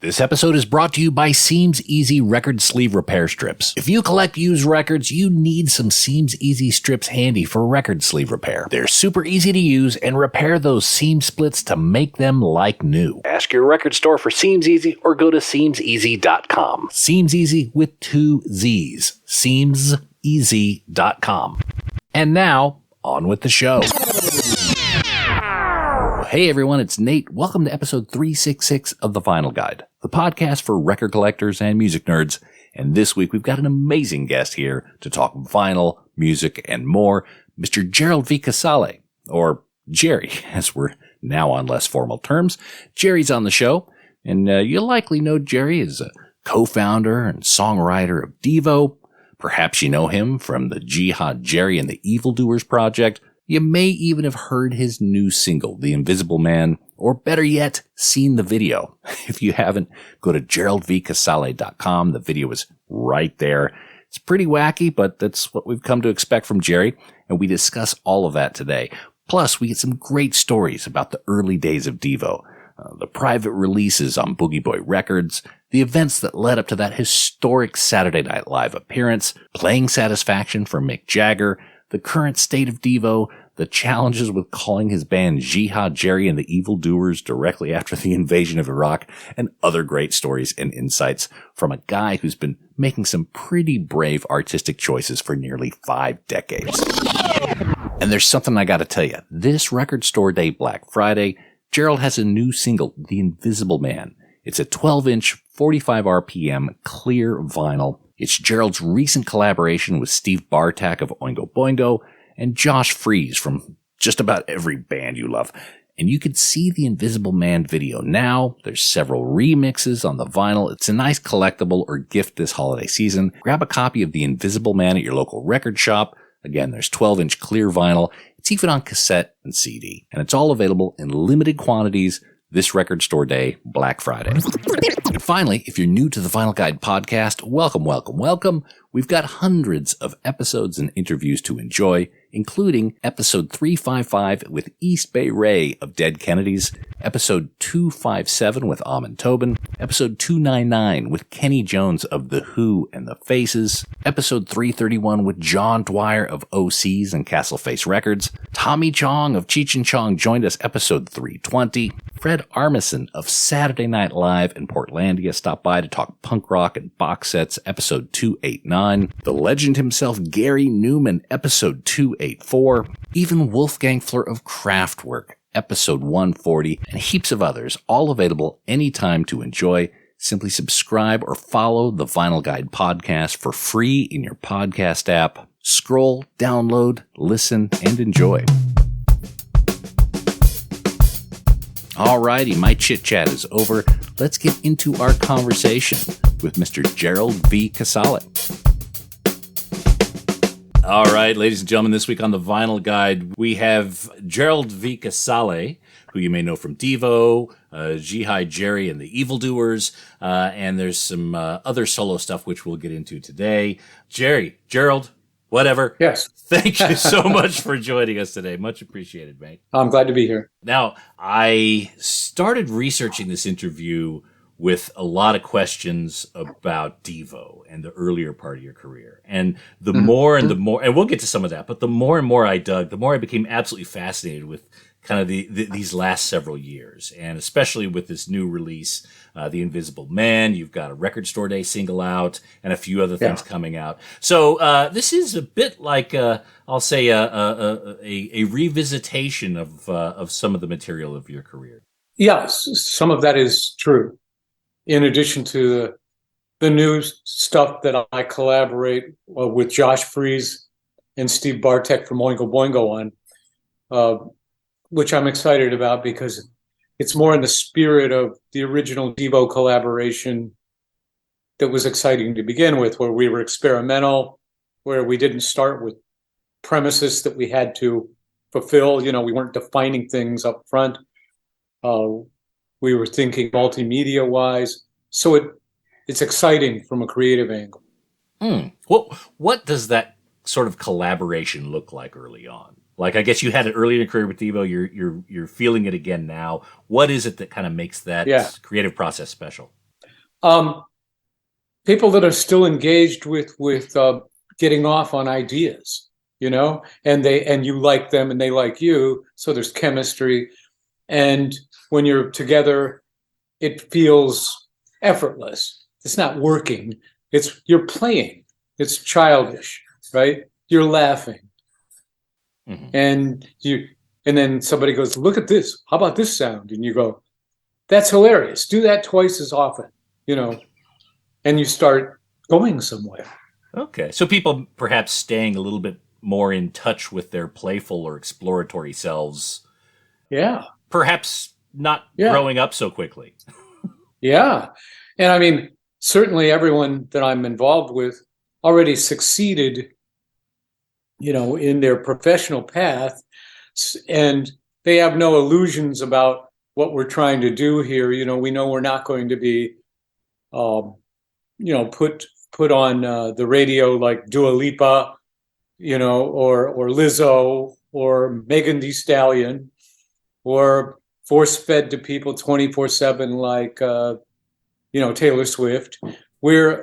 This episode is brought to you by Seams Easy record sleeve repair strips. If you collect used records, you need some Seams Easy strips handy for record sleeve repair. They're super easy to use and repair those seam splits to make them like new. Ask your record store for Seams Easy or go to seamseasy.com. Seams Easy with 2 Z's. seamseasy.com. And now, on with the show. Hey everyone, it's Nate. Welcome to episode 366 of The Vinyl Guide, the podcast for record collectors and music nerds. And this week we've got an amazing guest here to talk vinyl, music, and more, Mr. Gerald V. Casale, or Jerry, as we're now on less formal terms. Jerry's on the show, and you'll likely know Jerry as a co-founder and songwriter of DEVO. Perhaps you know him from the Jihad Jerry and the Evildoers project. You may even have heard his new single, The Invisible Man, or better yet, seen the video. If you haven't, go to geraldvcasale.com. The video is right there. It's pretty wacky, but that's what we've come to expect from Jerry, and we discuss all of that today. Plus, we get some great stories about the early days of DEVO, the private releases on Booji Boy Records, the events that led up to that historic Saturday Night Live appearance, playing satisfaction for Mick Jagger, the current state of DEVO, the challenges with calling his band Jihad Jerry and the Evildoers directly after the invasion of Iraq, and other great stories and insights from a guy who's been making some pretty brave artistic choices for nearly 5 decades. And there's something I gotta tell you. This Record Store Day Black Friday, Gerald has a new single, The Invisible Man. It's a 12-inch, 45 RPM clear vinyl. It's Gerald's recent collaboration with Steve Bartak of Oingo Boingo and Josh Freese from just about every band you love. And you can see the Invisible Man video now. There's several remixes on the vinyl. It's a nice collectible or gift this holiday season. Grab a copy of The Invisible Man at your local record shop. Again, there's 12-inch clear vinyl. It's even on cassette and CD. And it's all available in limited quantities this Record Store Day, Black Friday. And finally, if you're new to the Vinyl Guide podcast, welcome, welcome, welcome. We've got hundreds of episodes and interviews to enjoy, including episode 355 with East Bay Ray of Dead Kennedys, episode 257 with Amon Tobin, episode 299 with Kenny Jones of The Who and The Faces, episode 331 with John Dwyer of OCs and Castle Face Records, Tommy Chong of Cheech and Chong joined us episode 320, Fred Armisen of Saturday Night Live in Portlandia stopped by to talk punk rock and box sets, episode 289. The legend himself, Gary Newman, episode 284. Even Wolfgang Fleur of Kraftwerk, episode 140, and heaps of others, all available anytime to enjoy. Simply subscribe or follow the Vinyl Guide podcast for free in your podcast app. Scroll, download, listen, and enjoy. Alrighty, my chit-chat is over. Let's get into our conversation with Mr. Gerald V. Casale. All right, ladies and gentlemen, this week on the Vinyl Guide, we have Gerald V. Casale, who you may know from DEVO, Jihad Jerry and the Evildoers, and there's some other solo stuff which we'll get into today. Gerald, whatever. Yes. Thank you so much for joining us today. Much appreciated, mate. I'm glad to be here. Now, I started researching this interview with a lot of questions about DEVO and the earlier part of your career. And the more and we'll get to some of that, but the more and more I dug, the more I became absolutely fascinated with kind of these last several years. And especially with this new release, The Invisible Man, you've got a Record Store Day single out and a few other things coming out. So, this is a bit like, I'll say a revisitation of some of the material of your career. Yes, some of that is true. In addition to the new stuff that I collaborate with Josh Freese and Steve Bartek from Oingo Boingo on, which I'm excited about because it's more in the spirit of the original DEVO collaboration that was exciting to begin with, where we were experimental, where we didn't start with premises that we had to fulfill. You know, we weren't defining things up front. We were thinking multimedia-wise, so it's exciting from a creative angle. What does that sort of collaboration look like early on? Like, I guess you had it early in your career with DEVO. You're feeling it again now. What is it that kind of makes that creative process special? People that are still engaged with getting off on ideas, and you like them and they like you, so there's chemistry. And when you're together, it feels effortless. It's not working. You're playing. It's childish, right? You're laughing. Mm-hmm. And then somebody goes, look at this. How about this sound? And you go, that's hilarious. Do that twice as often, and you start going somewhere. Okay. So people perhaps staying a little bit more in touch with their playful or exploratory selves. Yeah. Perhaps not growing up so quickly. Yeah. And I mean, certainly everyone that I'm involved with already succeeded, in their professional path, and they have no illusions about what we're trying to do here. We know we're not going to be, put on the radio like Dua Lipa, or Lizzo or Megan Thee Stallion, or force-fed to people 24/7 like Taylor Swift. We're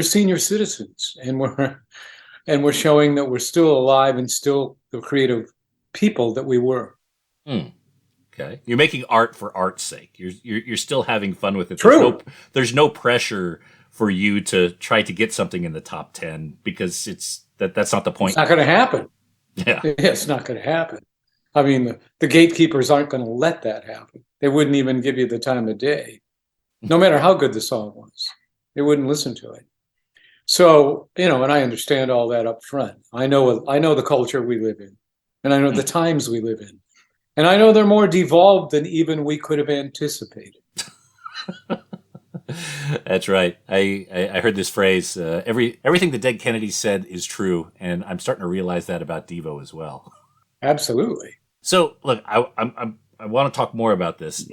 senior citizens, and we're showing that we're still alive and still the creative people that we were. Okay, you're making art for art's sake. You're still having fun with it. True. There's no pressure for you to try to get something in the top 10 because that's not the point. It's not going to happen. Yeah, it's not going to happen. I mean, the gatekeepers aren't going to let that happen. They wouldn't even give you the time of day, no matter how good the song was. They wouldn't listen to it. So, and I understand all that up front. I know the culture we live in, and I know the times we live in, and I know they're more devolved than even we could have anticipated. That's right. I heard this phrase, everything that Dead Kennedy said is true, and I'm starting to realize that about DEVO as well. Absolutely. So, look, I want to talk more about this.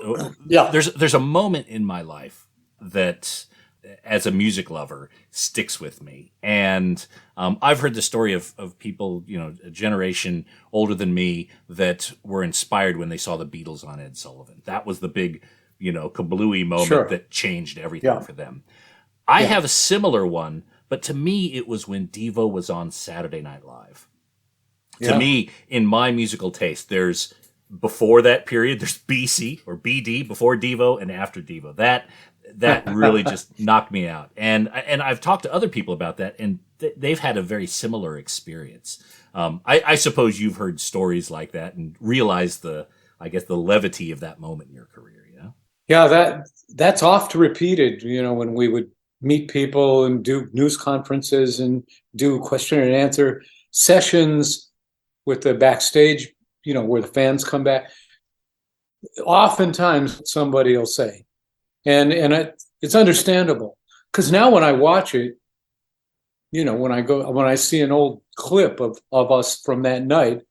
Yeah. There's a moment in my life that, as a music lover, sticks with me. And I've heard the story of people, a generation older than me that were inspired when they saw the Beatles on Ed Sullivan. That was the big, kablooey moment that changed everything for them. I have a similar one, but to me, it was when DEVO was on Saturday Night Live. To me, in my musical taste, there's before that period, there's BC or BD, before DEVO and after DEVO. That really just knocked me out. And I've talked to other people about that, and they've had a very similar experience. I suppose you've heard stories like that and realized the levity of that moment in your career. Yeah, that's oft repeated. When we would meet people and do news conferences and do question and answer sessions with the backstage, where the fans come back. Oftentimes, somebody will say, and it's understandable, because now when I watch it, when I see an old clip of us from that night,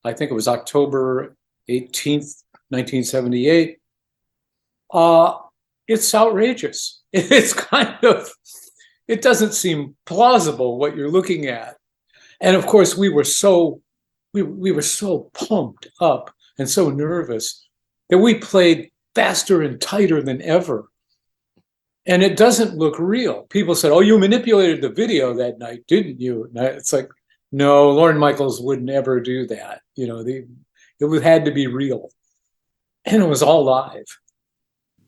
I think it was October 18th, 1978. It's outrageous. It's it doesn't seem plausible what you're looking at. And of course, we were so pumped up and so nervous that we played faster and tighter than ever. And it doesn't look real. People said, "Oh, you manipulated the video that night, didn't you?" And it's like, no, Lorne Michaels would never do that. It had to be real. And it was all live.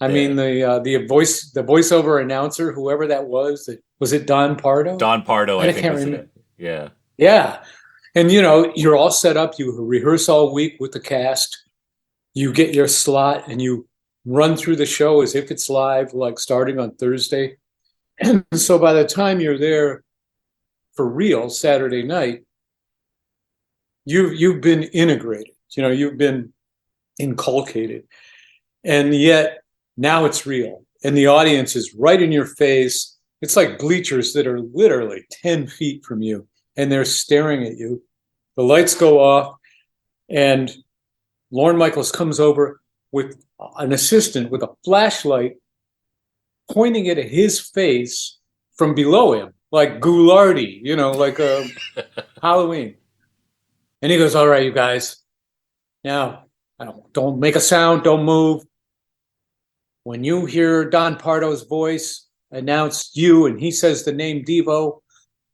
I mean, the voiceover announcer, whoever that was it Don Pardo? Don Pardo, I think. Can't remember. Yeah. Yeah. And, you're all set up. You rehearse all week with the cast. You get your slot and you run through the show as if it's live, like starting on Thursday. And so by the time you're there for real Saturday night, you've been integrated. You've been inculcated. And yet, now it's real, and the audience is right in your face. It's like bleachers that are literally 10 feet from you, and they're staring at you. The lights go off, and Lorne Michaels comes over with an assistant with a flashlight pointing it at his face from below him, like Ghoulardi, like a Halloween. And he goes, "All right, you guys, now don't make a sound, don't move. when you hear Don Pardo's voice announce you and he says the name DEVO,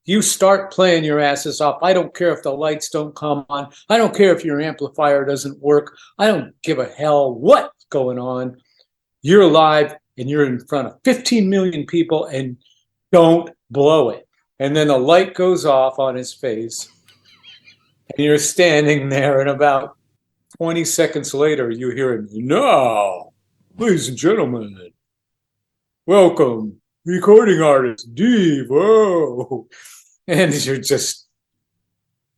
you start playing your asses off. I don't care if the lights don't come on. I don't care if your amplifier doesn't work. I don't give a hell what's going on. You're live and you're in front of 15 million people and don't blow it. And then the light goes off on his face and you're standing there, and about 20 seconds later, you hear him, "Now, ladies and gentlemen, welcome, recording artist DEVO." And you're just,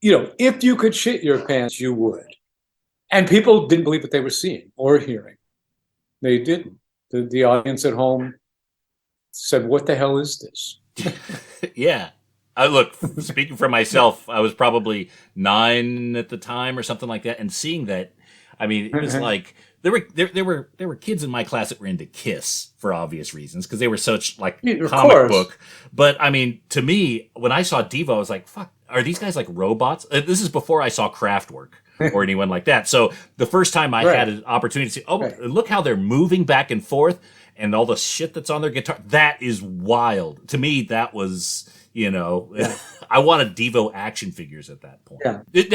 if you could shit your pants, you would. And people didn't believe what they were seeing or hearing. They didn't. The audience at home said, "What the hell is this?" Yeah. Look, speaking for myself, I was probably 9 at the time or something like that. And seeing that, I mean, it was like, there were kids in my class that were into Kiss for obvious reasons, because they were such like comic book. But I mean, to me, when I saw DEVO, I was like, fuck, are these guys like robots? This is before I saw Kraftwerk or anyone like that. So the first time I had an opportunity to see, look how they're moving back and forth and all the shit that's on their guitar. That is wild. To me, that was, I wanted DEVO action figures at that point. Did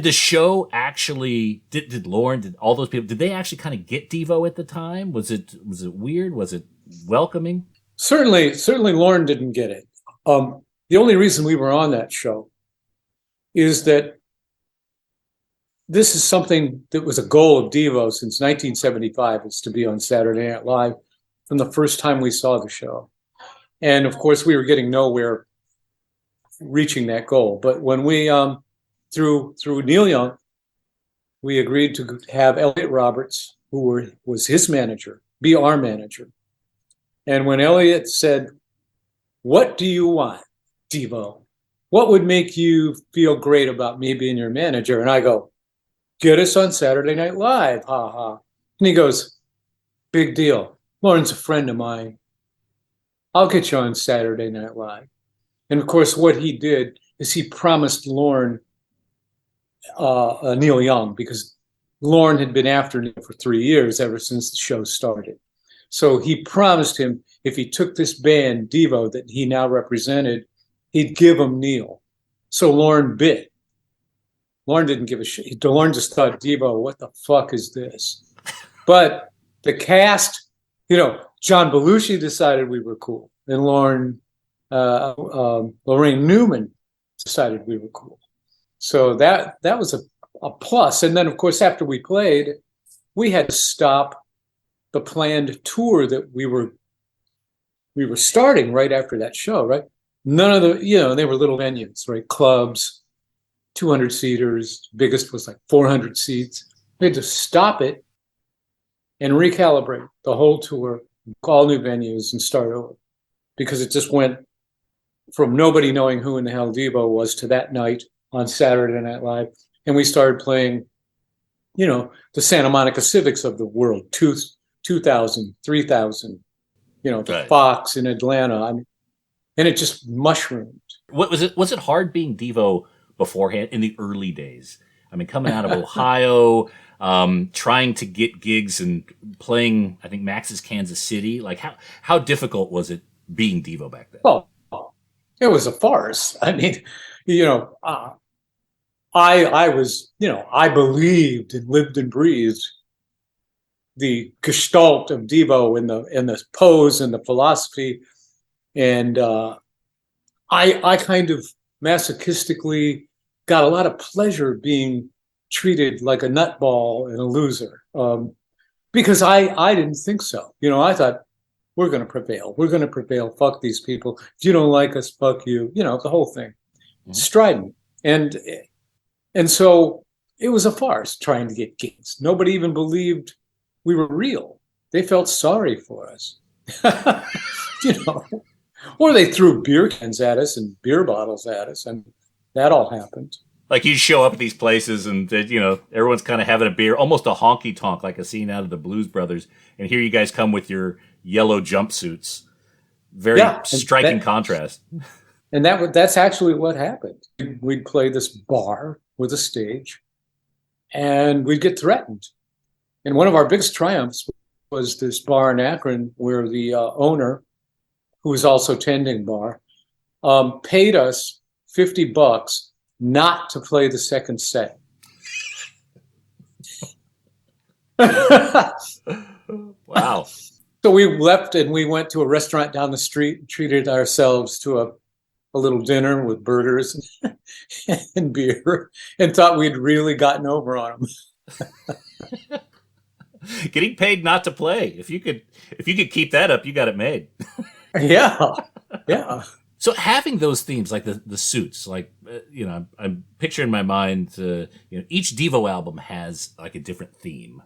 the show actually, did Lauren, did all those people, did they actually kind of get DEVO at the time? Was it weird? Was it welcoming? Certainly Lauren didn't get it. The only reason we were on that show is that this is something that was a goal of DEVO since 1975, is to be on Saturday Night Live from the first time we saw the show. And of course, we were getting nowhere reaching that goal. But when we, through Neil Young, we agreed to have Elliot Roberts, who was his manager, be our manager. And when Elliot said, "What do you want, DEVO? What would make you feel great about me being your manager?" And I go, "Get us on Saturday Night Live, ha ha." And he goes, "Big deal. Lauren's a friend of mine. I'll get you on Saturday Night Live." And of course, what he did is he promised Lauren Neil Young, because Lauren had been after Neil for 3 years, ever since the show started. So he promised him if he took this band, DEVO, that he now represented, he'd give him Neil. So Lauren bit. Lauren didn't give a shit. Lauren just thought, DEVO, what the fuck is this? But the cast, John Belushi decided we were cool, and Lorraine Newman decided we were cool. So that was a plus. And then, of course, after we played, we had to stop the planned tour that we were starting right after that show, right? None of they were little venues, right? Clubs, 200 seaters, biggest was like 400 seats. We had to stop it and recalibrate the whole tour, all new venues, and start over, because it just went from nobody knowing who in the hell DEVO was to that night on Saturday Night Live. And we started playing, the Santa Monica Civics of the world, 2,000, 3,000, the Fox in Atlanta. I mean, and it just mushroomed. What was it? Was it hard being DEVO beforehand in the early days? I mean, coming out of Ohio, trying to get gigs and playing, I think, Max's Kansas City. Like, how difficult was it being DEVO back then? Well, it was a farce. I mean, I was, I believed and lived and breathed the gestalt of DEVO and the pose and the philosophy. And I kind of masochistically got a lot of pleasure being treated like a nutball and a loser, because I didn't think so. I thought, we're going to prevail. We're going to prevail. Fuck these people. If you don't like us, fuck you. The whole thing. Mm-hmm. Strident. And so it was a farce trying to get gigs. Nobody even believed we were real. They felt sorry for us. Or they threw beer cans at us and beer bottles at us, and that all happened. Like, you show up at these places and, everyone's kind of having a beer, almost a honky tonk, like a scene out of the Blues Brothers. And here you guys come with your yellow jumpsuits. Very striking contrast. And that's actually what happened. We'd play this bar with a stage, and we'd get threatened. And one of our biggest triumphs was this bar in Akron where the owner, who was also tending bar, paid us $50 not to play the second set. Wow. So we left and we went to a restaurant down the street and treated ourselves to a little dinner with burgers and beer, and thought we'd really gotten over on them. Getting paid not to play. If you could keep that up, you got it made. Yeah. Yeah. So having those themes, like the suits, like, I'm picturing in my mind, each Devo album has like a different theme.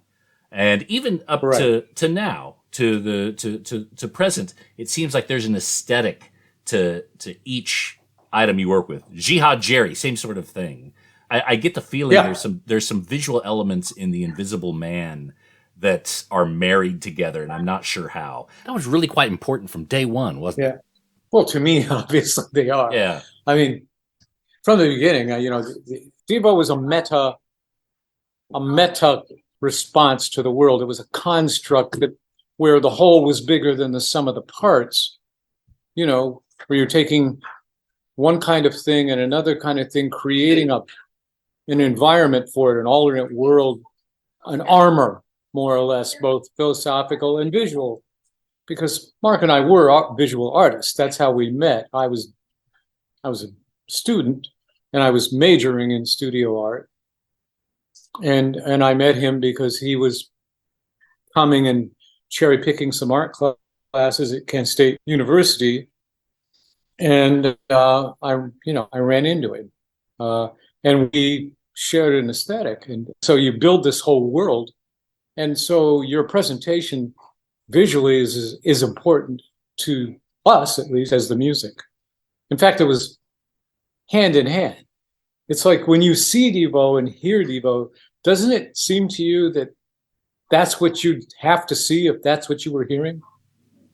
And even up to now, to present, it seems like there's an aesthetic to each item you work with. Jihad Jerry, same sort of thing. I get the feeling there's some visual elements in The Invisible Man that are married together, and I'm not sure how. That was really quite important from day one, wasn't it? Well, to me, obviously they are. Yeah. I mean, from the beginning, Devo was a meta response to the world. It was a construct where the whole was bigger than the sum of the parts, where you're taking one kind of thing and another kind of thing, creating an environment for it, an alternate world, an armor, more or less, both philosophical and visual. Because Mark and I were visual artists. That's how we met. I was a student, and I was majoring in studio art. And I met him because he was coming and cherry picking some art classes at Kent State University, and I ran into him, and we shared an aesthetic. And so you build this whole world, and so your presentation visually is important to us, at least, as the music. In fact, it was hand in hand. It's like when you see Devo and hear Devo, doesn't it seem to you that that's what you'd have to see if that's what you were hearing?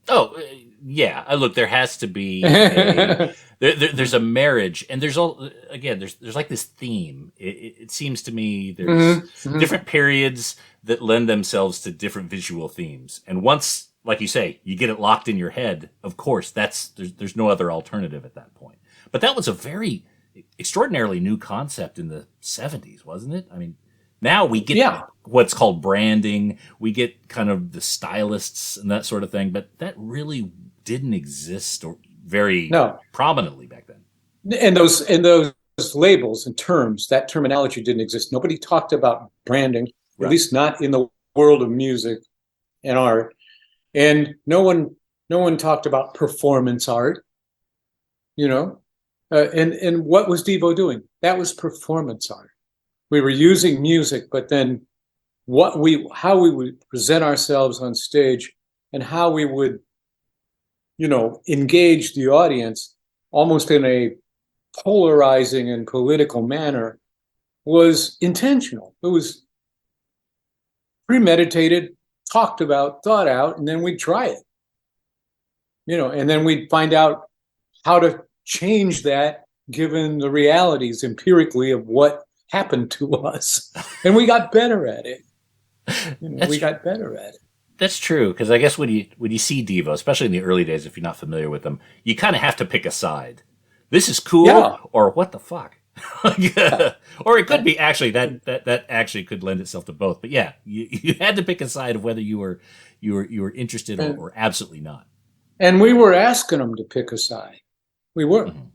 Oh, yeah. Look, there has to be there's a marriage, and there's like this theme. It seems to me there's different periods that lend themselves to different visual themes. And once, like you say, you get it locked in your head, of course, there's no other alternative at that point. But that was a very extraordinarily new concept in the 70s, wasn't it? I mean, now we get what's called branding. We get kind of the stylists and that sort of thing, but that really didn't exist very prominently back then. And those labels and terms, that terminology didn't exist. Nobody talked about branding, at least not in the world of music and art. And no one talked about performance art, and what was Devo doing? That was performance art. We were using music, but then how we would present ourselves on stage and how we would, engage the audience almost in a polarizing and political manner was intentional. It was premeditated, talked about, thought out, and then we'd try it. And then we'd find out how to change that given the realities empirically of what happened to us. And we got better at it. Got better at it. That's true, because I guess when you see Devo, especially in the early days, if you're not familiar with them, you kind of have to pick a side. This is cool, or what the fuck? Or it could be actually that actually could lend itself to both. But yeah, you had to pick a side of whether you were interested or absolutely not. And we were asking them to pick a side. We were. Mm-hmm.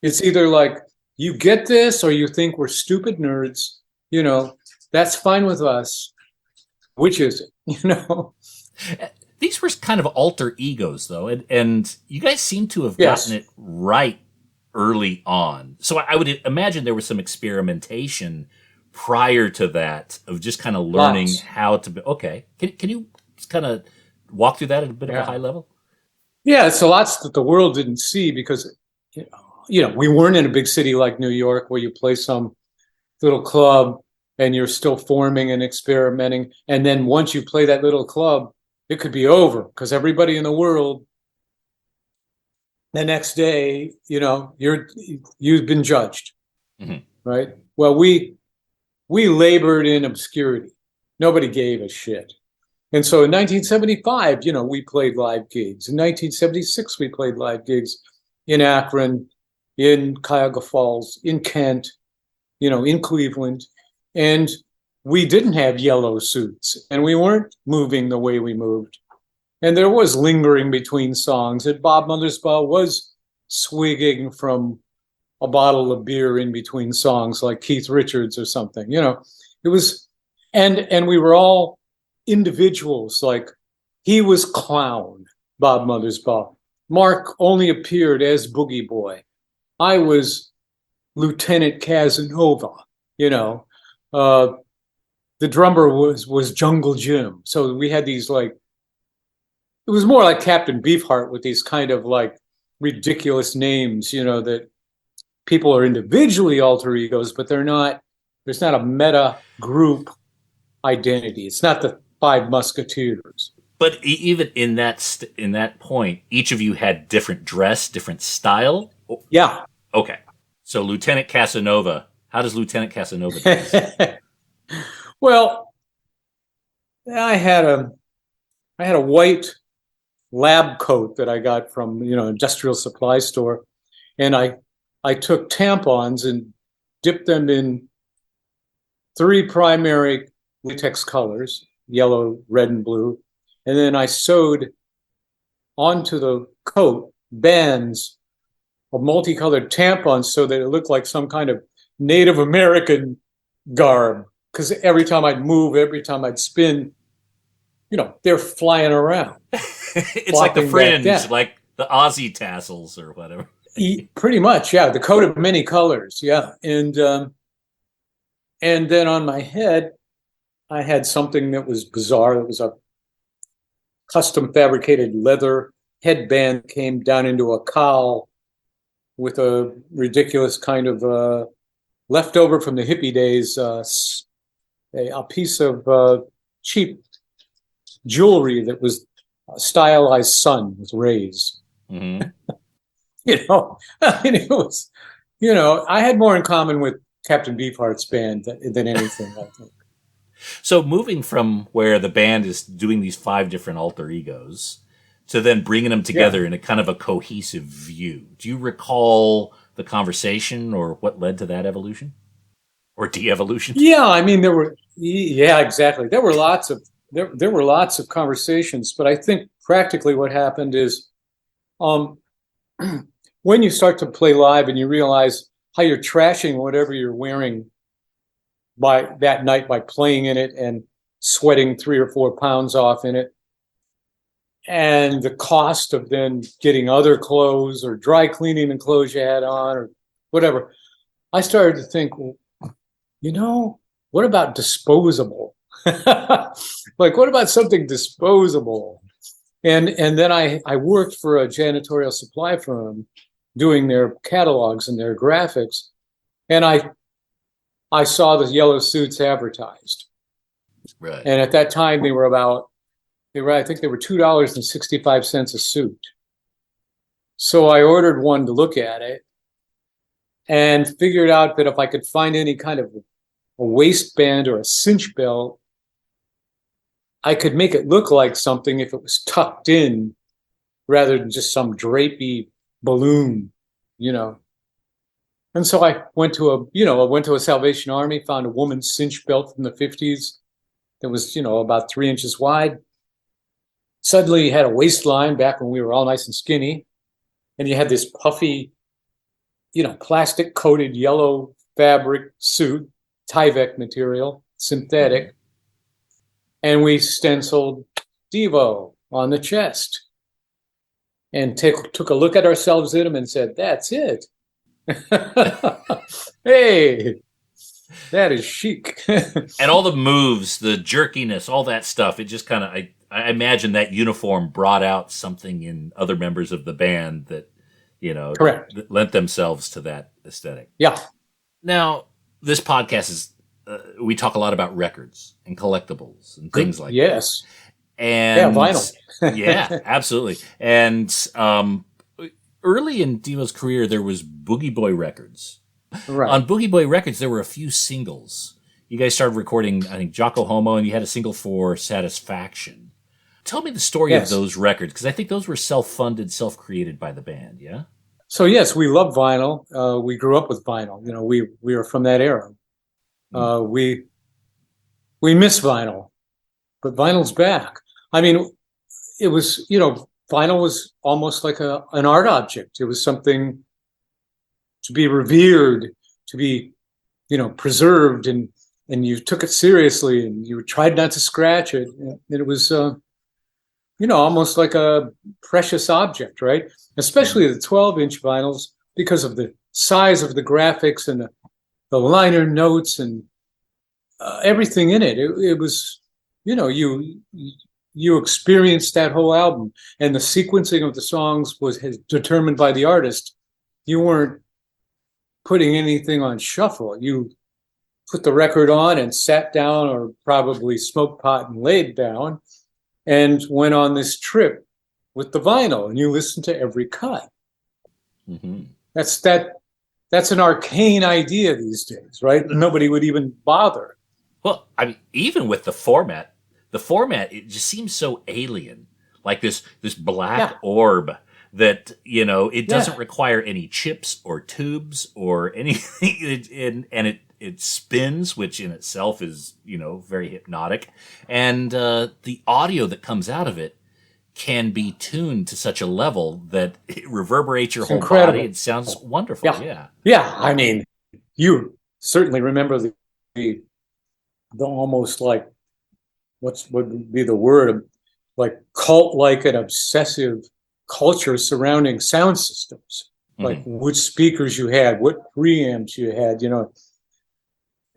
It's either like, you get this, or you think we're stupid nerds. That's fine with us. Which is it? These were kind of alter egos, though, and you guys seem to have gotten it right early on. So I would imagine there was some experimentation prior to that of just kind of learning how to be. Okay, can you kind of walk through that at a bit of a high level? Yeah, it's lots that the world didn't see because we weren't in a big city like New York where you play some little club and you're still forming and experimenting. And then once you play that little club, it could be over because everybody in the world, the next day, you've been judged, right? Well, we labored in obscurity. Nobody gave a shit. And so in 1975, we played live gigs. In 1976, we played live gigs in Akron, in Cuyahoga Falls, in Kent, in Cleveland. And we didn't have yellow suits, and we weren't moving the way we moved. And there was lingering between songs, and Bob Mothersbaugh was swigging from a bottle of beer in between songs, like Keith Richards or something. It was, and we were all individuals. Like, he was Clown, Bob Mothersbaugh. Mark only appeared as Boogie Boy. I was Lieutenant Casanova. The drummer was Jungle Jim. So we had these, like, it was more like Captain Beefheart with these kind of like ridiculous names, that people are individually alter egos, but there's not a meta group identity. It's not the Five Musketeers. But even in that point, each of you had different dress, different style? Yeah. Okay. So Lieutenant Casanova, how does Lieutenant Casanova dress? Well, I had a white lab coat that I got from, industrial supply store. And I took tampons and dipped them in 3 primary latex colors, yellow, red, and blue. And then I sewed onto the coat bands of multicolored tampons so that it looked like some kind of Native American garb. Because every time I'd move, every time I'd spin, they're flying around. It's like the Fringe, like the Aussie tassels or whatever. Pretty much, yeah. The coat of many colors, yeah. And then on my head, I had something that was bizarre. It was a custom fabricated leather headband, came down into a cowl with a ridiculous kind of leftover from the hippie days, a piece of cheap jewelry that was a stylized sun with rays. Mm-hmm. It was, I had more in common with Captain Beefheart's band than anything, I think. So moving from where the band is doing these 5 different alter egos to then bringing them together in a kind of a cohesive view, do you recall the conversation or what led to that evolution or de-evolution? Yeah, I mean, exactly. There were lots of conversations, but I think practically what happened is, when you start to play live and you realize how you're trashing whatever you're wearing by that night by playing in it and sweating 3 or 4 pounds off in it, and the cost of then getting other clothes or dry cleaning the clothes you had on or whatever, I started to think, what about disposable? Like, what about something disposable? And then I worked for a janitorial supply firm doing their catalogs and their graphics, and I saw the yellow suits advertised. Right. And at that time I think they were $2.65 a suit. So I ordered one to look at it and figured out that if I could find any kind of a waistband or a cinch belt, I could make it look like something if it was tucked in rather than just some drapey balloon, And so I went to a Salvation Army, found a woman's cinch belt from the 50s that was, about 3 inches wide. Suddenly you had a waistline back when we were all nice and skinny. And you had this puffy, plastic coated yellow fabric suit, Tyvek material, synthetic. And we stenciled DEVO on the chest and took a look at ourselves in them and said, that's it. Hey, that is chic. And all the moves, the jerkiness, all that stuff, it just kind of, I imagine that uniform brought out something in other members of the band that, Correct. That lent themselves to that aesthetic. Yeah. Now, this podcast is, we talk a lot about records and collectibles and things like that. Yes. And vinyl. Yeah, absolutely. And early in DEVO's career, there was Booji Boy Records. Right. On Booji Boy Records, there were a few singles. you guys started recording, I think, Jocko Homo, and you had a single for Satisfaction. Tell me the story of those records, because I think those were self-funded, self-created by the band, yeah? So yes, we love vinyl. We grew up with vinyl. You know, we are from that era. We miss vinyl, but vinyl's back. I mean, it was, you know, vinyl was almost like an art object. It was something to be revered, to be, you know, preserved, and you took it seriously, and you tried not to scratch it. And it was, you know, almost like a precious object, right? Especially the 12-inch vinyls, because of the size of the graphics and the liner notes and everything in it. It was, you know, you experienced that whole album, and the sequencing of the songs was determined by the artist. You weren't putting anything on shuffle. You put the record on and sat down, or probably smoked pot and laid down, and went on this trip with the vinyl, and you listened to every cut. Mm-hmm. That's an arcane idea these days, right? Nobody would even bother. Well, I mean, even with the format, it just seems so alien, like this black orb that, you know, it doesn't require any chips or tubes or anything, and it spins, which in itself is, you know, very hypnotic, and the audio that comes out of it can be tuned to such a level that it reverberates your whole body. It sounds wonderful. Yeah. I mean, you certainly remember the almost like, what would be the word, like cult-like and obsessive culture surrounding sound systems, like which speakers you had, what preamps you had, you know,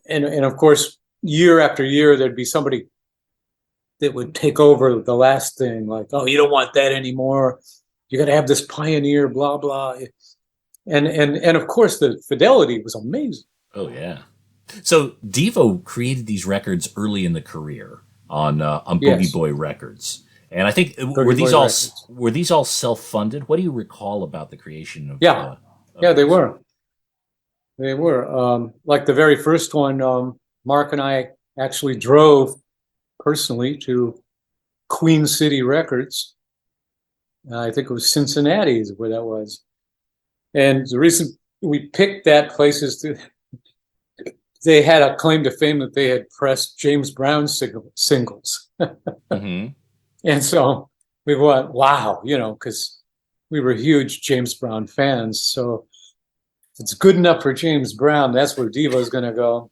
and of course, year after year, there'd be somebody that would take over the last thing, like, oh, you don't want that anymore. You got to have this Pioneer, blah blah, and of course, the fidelity was amazing. Oh yeah. So DEVO created these records early in the career on Booji Boy Records, and I think were these all self-funded? What do you recall about the creation of? They were. They were. Like the very first one, Mark and I actually drove personally to Queen City Records. I think it was Cincinnati is where that was, and the reason we picked that place is they had a claim to fame that they had pressed James Brown singles. And so we went, wow, you know, because we were huge James Brown fans. So if it's good enough for James Brown, that's where DEVO is going to go.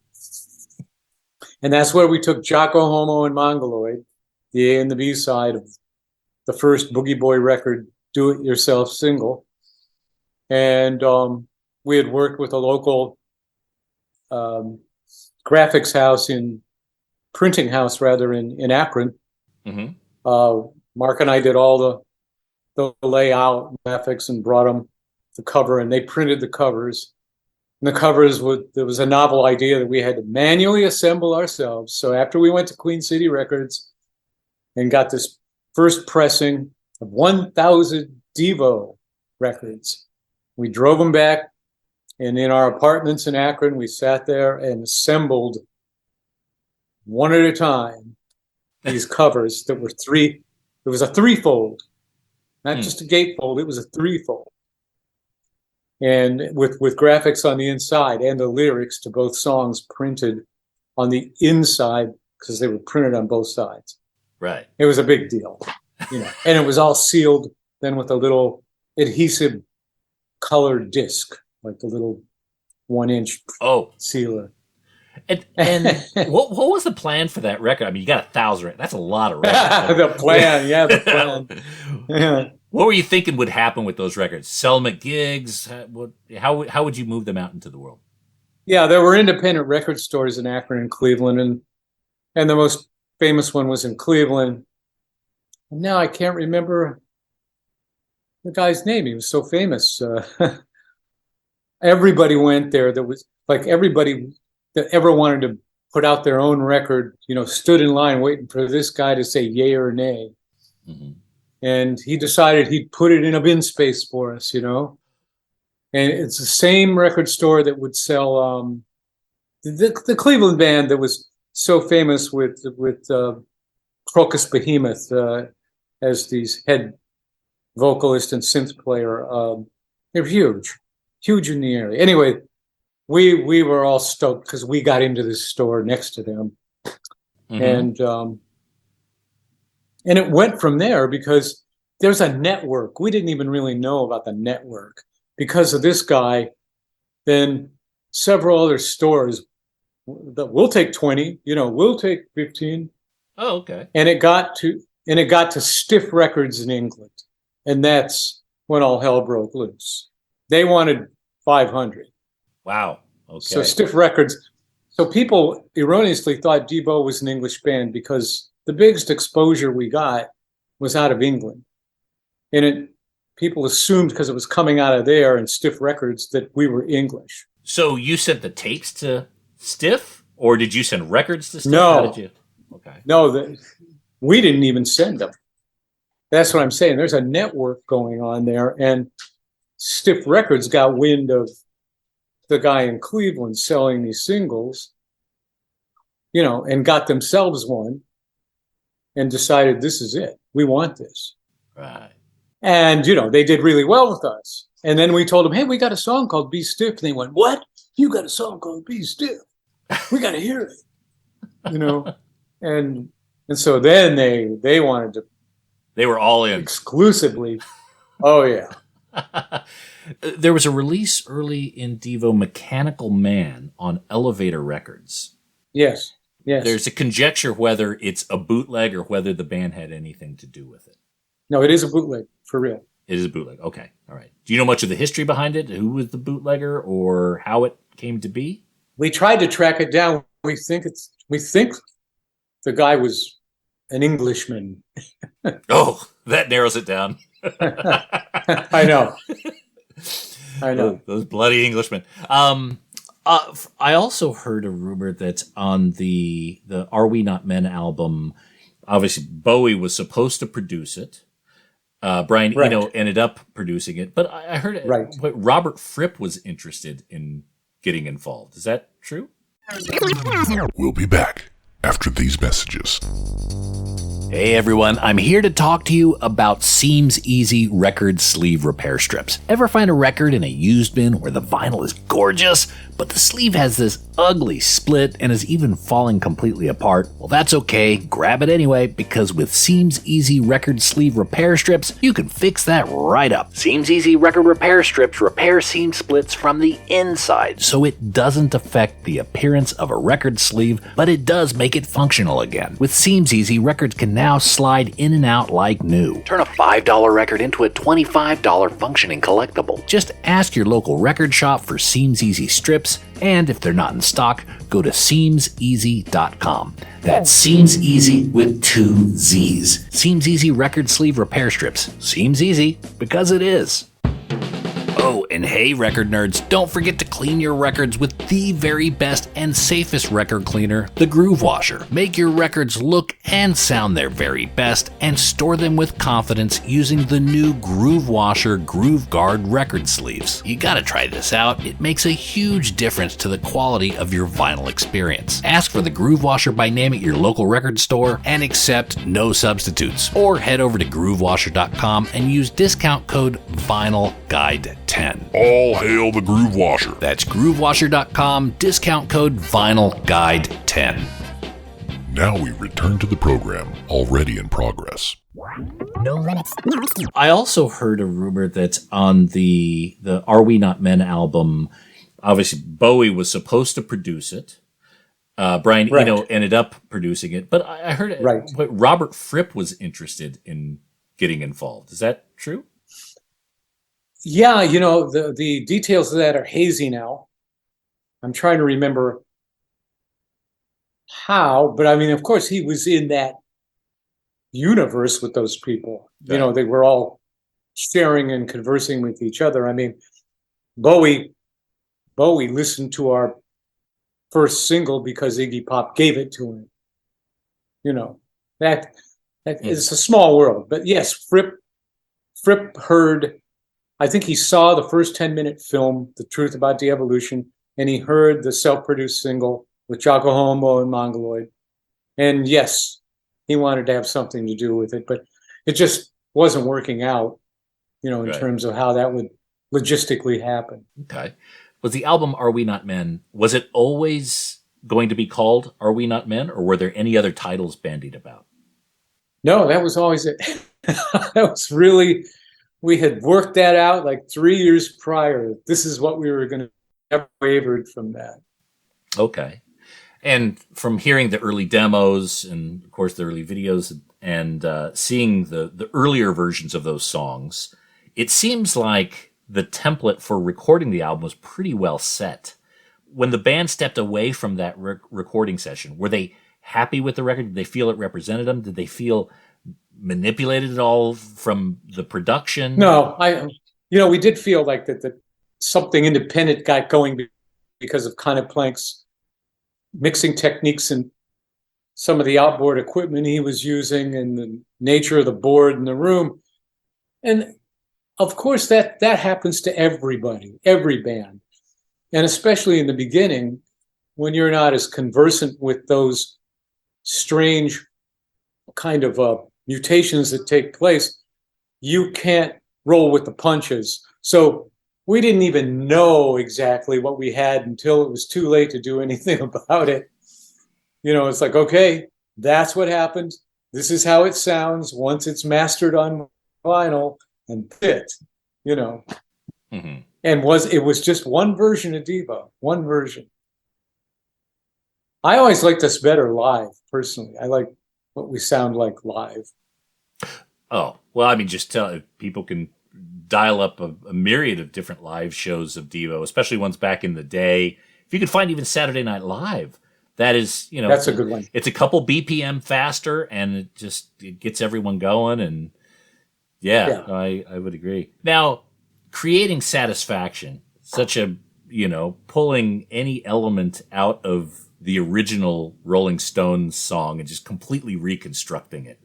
And that's where we took Jocko Homo and Mongoloid, the A and the B side of the first Booji Boy record, do-it-yourself single. And we had worked with a local graphics house printing house in Akron. Mark and I did all the layout graphics and brought them the cover, and they printed the covers. And the covers there was a novel idea that we had to manually assemble ourselves. So after we went to Queen City Records and got this first pressing of 1,000 DEVO records, we drove them back. And in our apartments in Akron, we sat there and assembled one at a time these covers that were it was a threefold, not just a gatefold, it was a threefold. And with graphics on the inside and the lyrics to both songs printed on the inside because they were printed on both sides. Right. It was a big deal, you know, and it was all sealed then with a little adhesive colored disc, like the little 1-inch sealer. And what was the plan for that record? I mean, you got 1,000. That's a lot of records. The plan. Yeah. What were you thinking would happen with those records? Sell them at gigs? How would you move them out into the world? Yeah, there were independent record stores in Akron and Cleveland, and the most famous one was in Cleveland. Now I can't remember the guy's name. He was so famous. Everybody went there. There was like everybody that ever wanted to put out their own record, you know, stood in line waiting for this guy to say yay or nay. And he decided he'd put it in a bin space for us, you know. And it's the same record store that would sell the Cleveland band that was so famous with Crocus Behemoth as these head vocalist and synth player. They're huge in the area. Anyway, we were all stoked because we got into this store next to them, and it went from there because there's a network. We didn't even really know about the network because of this guy. Then several other stores that we'll take 20, we'll take 15. Oh, okay. And it got to Stiff Records in England, and that's when all hell broke loose. They wanted 500. Wow. Okay. So Stiff Records. So people erroneously thought DEVO was an English band because the biggest exposure we got was out of England, and people assumed because it was coming out of there and Stiff Records that we were English. So you sent the tapes to Stiff, or did you send records to Stiff? No. How did you? Okay. No, we didn't even send them. That's what I'm saying. There's a network going on there, and Stiff Records got wind of the guy in Cleveland selling these singles, and got themselves one and decided this is it. We want this. Right. And, they did really well with us. And then we told them, hey, we got a song called Be Stiff. And they went, what? You got a song called Be Stiff? We got to hear it. And so then they wanted to. They were all in. Exclusively. Oh, yeah. There was a release early in DEVO, Mechanical Man, on Elevator Records. Yes. There's a conjecture whether it's a bootleg or whether the band had anything to do with it. No, it is a bootleg, for real. It is a bootleg. Okay. All right. Do you know much of the history behind it? Who was the bootlegger or how it came to be? We tried to track it down. We think the guy was an Englishman. Oh, that narrows it down. I know. Those bloody Englishmen. I also heard a rumor that on the Are We Not Men album, obviously Bowie was supposed to produce it. Brian Eno ended up producing it, but I heard Robert Fripp was interested in getting involved. Is that true? We'll be back after these messages. Hey everyone, I'm here to talk to you about Seems Easy record sleeve repair strips. Ever find a record in a used bin where the vinyl is gorgeous, but the sleeve has this ugly split and is even falling completely apart? Well, that's okay. Grab it anyway, because with Seems Easy record sleeve repair strips, you can fix that right up. Seems Easy record repair strips repair seam splits from the inside, so it doesn't affect the appearance of a record sleeve, but it does make it functional again. With Seems Easy, records can now slide in and out like new. Turn a $5 record into a $25 functioning collectible. Just ask your local record shop for Seems Easy strips, and if they're not in stock, go to seamseasy.com. That's Seems Easy with 2 Z's. Seems Easy record sleeve repair strips. Seems easy because it is. Oh, and hey, record nerds, don't forget to clean your records with the very best and safest record cleaner, the Groove Washer. Make your records look and sound their very best and store them with confidence using the new Groove Washer Groove Guard record sleeves. You gotta try this out. It makes a huge difference to the quality of your vinyl experience. Ask for the Groove Washer by name at your local record store and accept no substitutes. Or head over to groovewasher.com and use discount code VINYLGUIDE10. All hail the Groove Washer. That's groovewasher.com, discount code VINYLGUIDE10. Now we return to the program, already in progress. No limits. I also heard a rumor that on the Are We Not Men album, obviously Bowie was supposed to produce it. Brian Eno ended up producing it, but I heard Robert Fripp was interested in getting involved. Is that true? Yeah, the details of that are hazy now. I'm trying to remember how, but I mean, of course, he was in that universe with those people. Yeah. They were all sharing and conversing with each other. I mean, Bowie listened to our first single because Iggy Pop gave it to him. That is a small world. But yes, Fripp heard. I think he saw the first 10-minute film, The Truth About De-Evolution, and he heard the self-produced single with Jocko Homo and Mongoloid. And yes, he wanted to have something to do with it, but it just wasn't working out, in Right. terms of how that would logistically happen. Okay. Was the album Are We Not Men, was it always going to be called Are We Not Men, or were there any other titles bandied about? No, that was always it. That was really, we had worked that out like 3 years prior. This is what we were going to have, wavered from that. Okay. And from hearing the early demos and, of course, the early videos and seeing the earlier versions of those songs, it seems like the template for recording the album was pretty well set. When the band stepped away from that recording session, were they happy with the record? Did they feel it represented them? Did they feel manipulated at all from the production? No, we did feel like that something independent got going because of Connet Plank's mixing techniques and some of the outboard equipment he was using and the nature of the board in the room. And of course that happens to everybody, every band. And especially in the beginning, when you're not as conversant with those strange kind of mutations that take place, you can't roll with the punches. So we didn't even know exactly what we had until it was too late to do anything about it. It's like, okay, that's what happened. This is how it sounds once it's mastered on vinyl, and Mm-hmm. And it was just one version of DEVO, one version. I always liked us better live, personally. I like what we sound like live. Oh, well, I mean, just people can dial up a myriad of different live shows of DEVO, especially ones back in the day. If you could find even Saturday Night Live, that is, that's a good one. It's a couple BPM faster, and it gets everyone going. And yeah. I would agree. Now, creating Satisfaction, such a, pulling any element out of the original Rolling Stones song and just completely reconstructing it,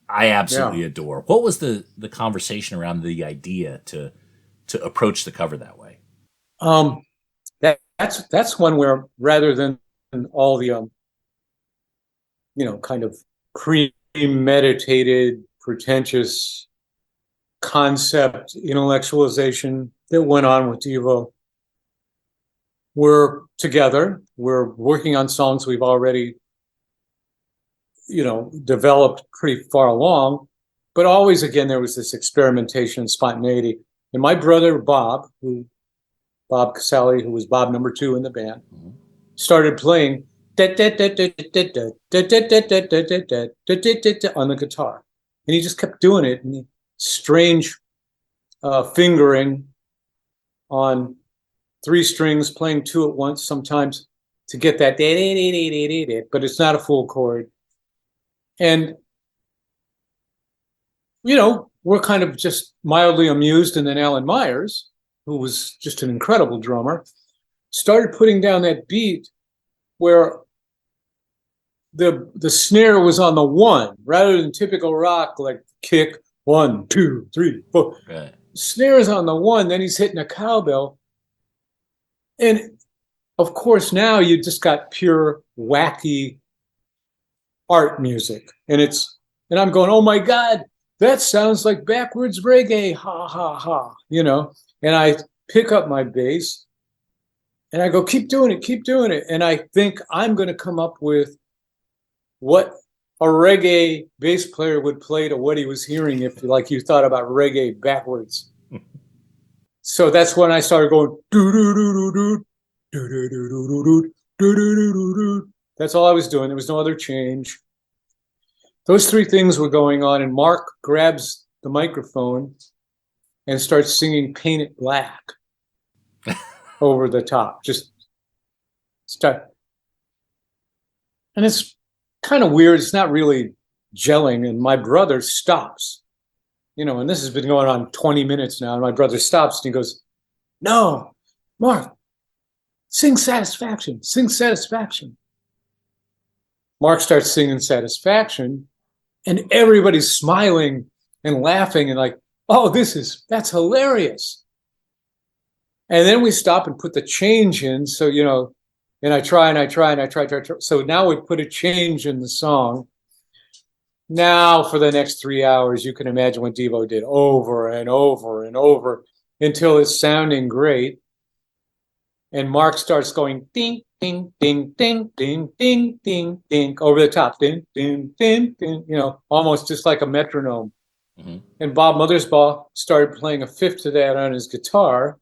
I absolutely adore. What was the conversation around the idea to approach the cover that way? That's one where, rather than all the kind of premeditated, pretentious concept intellectualization that went on with DEVO, we're together. We're working on songs we've already developed pretty far along, but always, again, there was this experimentation and spontaneity. And my brother, Bob Casale, who was Bob number 2 in the band, started playing on the guitar. And he just kept doing it, and strange fingering on 3 strings, playing 2 at once sometimes to get that, but it's not a full chord. And, we're kind of just mildly amused. And then Alan Myers, who was just an incredible drummer, started putting down that beat where the snare was on the 1 rather than typical rock, like kick 1, 2, 3, 4. Right. Snare is on the 1, then he's hitting a cowbell. And of course, now you just got pure wacky art music. And I'm going, oh my God, that sounds like backwards reggae. Ha, ha, ha. And I pick up my bass and I go, keep doing it, keep doing it. And I think I'm going to come up with what a reggae bass player would play to what he was hearing if, like, you thought about reggae backwards. So that's when I started going, do-do-do-do-do, do-do-do-do-do, do-do-do-do-do. That's all I was doing. There was no other change. Those 3 things were going on, and Mark grabs the microphone and starts singing Paint It Black over the top. Just start. And it's kind of weird. It's not really gelling. And my brother stops, and this has been going on 20 minutes now. And my brother stops and he goes, no, Mark, sing Satisfaction, sing Satisfaction. Mark starts singing Satisfaction, and everybody's smiling and laughing and like, oh, that's hilarious. And then we stop and put the change in. So, and I try and I try and I try. So now we put a change in the song. Now for the next 3 hours, you can imagine what DEVO did over and over and over until it's sounding great. And Mark starts going ding, ding, ding, ding, ding, ding, ding, ding, over the top, ding, ding, ding, ding, almost just like a metronome. Mm-hmm. And Bob Mothersbaugh started playing a fifth of that on his guitar.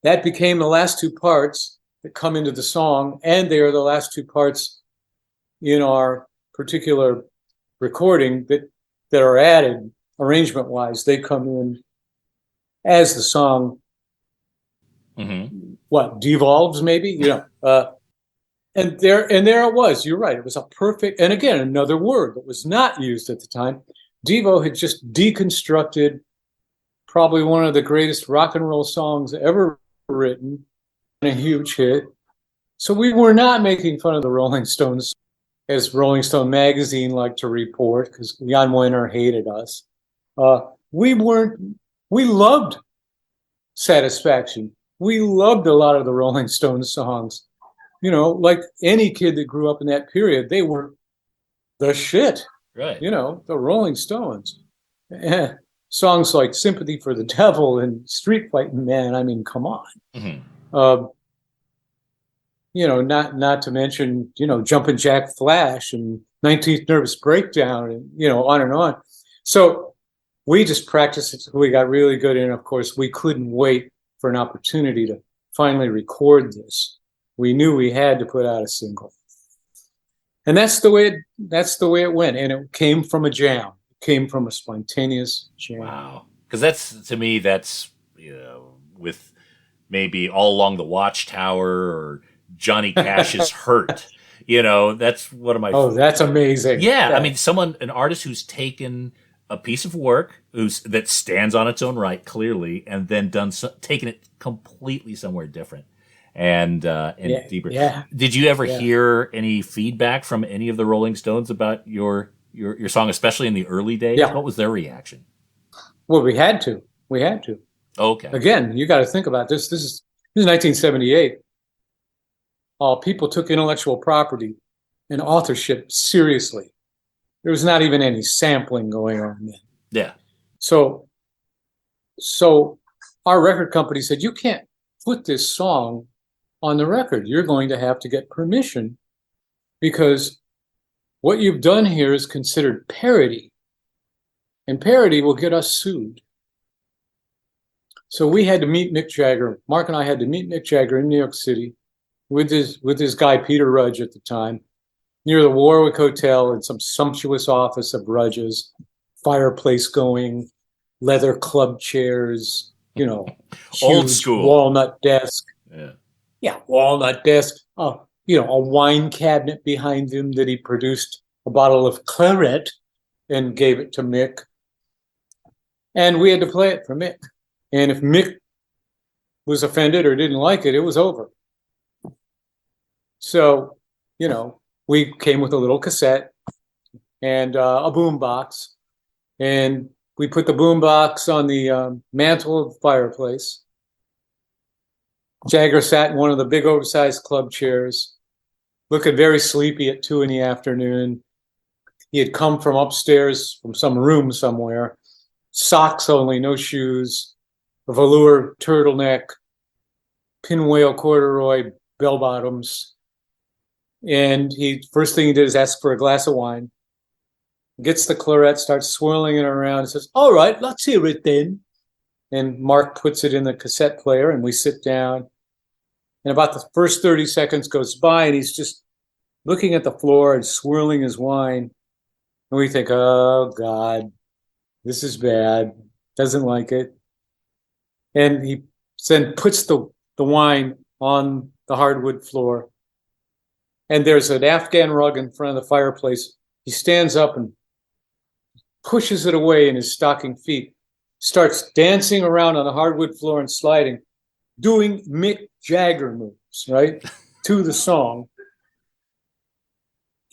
That became the last two parts that come into the song, and they are the last two parts in our particular recording that are added arrangement-wise. They come in as the song devolves, maybe, and there it was. You're right. It was a perfect, and again, another word that was not used at the time. DEVO had just deconstructed probably one of the greatest rock and roll songs ever written, and a huge hit. So we were not making fun of the Rolling Stones, as Rolling Stone magazine liked to report, because Jan Wenner hated us. We loved Satisfaction. We loved a lot of the Rolling Stones songs. Like any kid that grew up in that period, they were the shit. Right. The Rolling Stones. Songs like Sympathy for the Devil and Street Fighting Man. I mean, come on. Mm-hmm. Not to mention, Jumpin' Jack Flash and 19th Nervous Breakdown and, on and on. So we just practiced it until we got really good. And of course, we couldn't wait for an opportunity to finally record this. We knew we had to put out a single. And that's the way it went. And it came from a jam. It came from a spontaneous jam. Wow. Because that's, with maybe All Along the Watchtower or Johnny Cash's Hurt. That's one of my... Oh, that's amazing. Yeah. I mean, an artist who's taken a piece of work that stands on its own right, clearly, and then taken it completely somewhere different. And deeper. Yeah. Did you ever hear any feedback from any of the Rolling Stones about your song, especially in the early days? Yeah. What was their reaction? Well, we had to. Okay. Again, you got to think about this. This is 1978. People took intellectual property and authorship seriously. There was not even any sampling going on then. Yeah. So our record company said, you can't put this song on the record. You're going to have to get permission, because what you've done here is considered parody, and parody will get us sued. So we had to meet Mick Jagger. Mark and I had to meet Mick Jagger in New York City with his guy, Peter Rudge, at the time, near the Warwick Hotel in some sumptuous office of Rudge's, fireplace going, leather club chairs, old school walnut desk. Yeah, walnut desk. A wine cabinet behind him that he produced a bottle of claret and gave it to Mick. And we had to play it for Mick. And if Mick was offended or didn't like it, it was over. So, we came with a little cassette and a boom box, and we put the boom box on the mantle of the fireplace. Jagger sat in one of the big oversized club chairs, looking very sleepy at 2 p.m. He had come from upstairs from some room somewhere, socks only, no shoes, a velour turtleneck, pinwheel corduroy bell bottoms. And first thing he did is ask for a glass of wine, gets the claret, starts swirling it around, and says, "All right, let's hear it then." And Mark puts it in the cassette player, and we sit down. And about the first 30 seconds goes by, and he's just looking at the floor and swirling his wine. And we think, oh, God, this is bad. Doesn't like it. And he then puts the wine on the hardwood floor. And there's an Afghan rug in front of the fireplace. He stands up and pushes it away in his stocking feet, starts dancing around on the hardwood floor and sliding, doing Mick Jagger moves, right, to the song.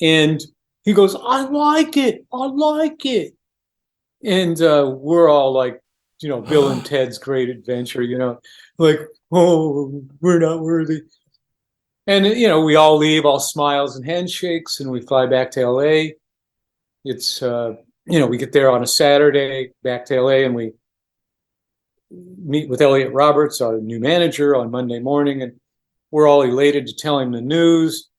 And he goes, I like it. And we're all like Bill and Ted's Great Adventure, like, oh, we're not worthy. And, we all leave, all smiles and handshakes, and we fly back to LA. It's, we get there on a Saturday, back to LA, and we meet with Elliot Roberts, our new manager, on Monday morning, and we're all elated to tell him the news.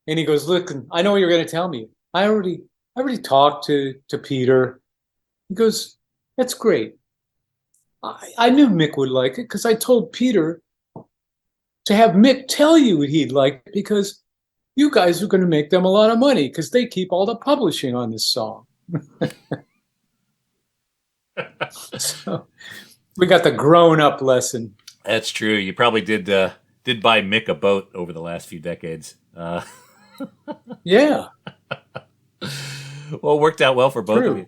And he goes, look, I know what you're going to tell me. I already talked to Peter. He goes, that's great. I knew Mick would like it because I told Peter to have Mick tell you he'd like it because you guys are going to make them a lot of money because they keep all the publishing on this song. So we got the grown-up lesson. That's true. You probably did buy Mick a boat over the last few decades. Yeah. Well, it worked out well for both True. of you.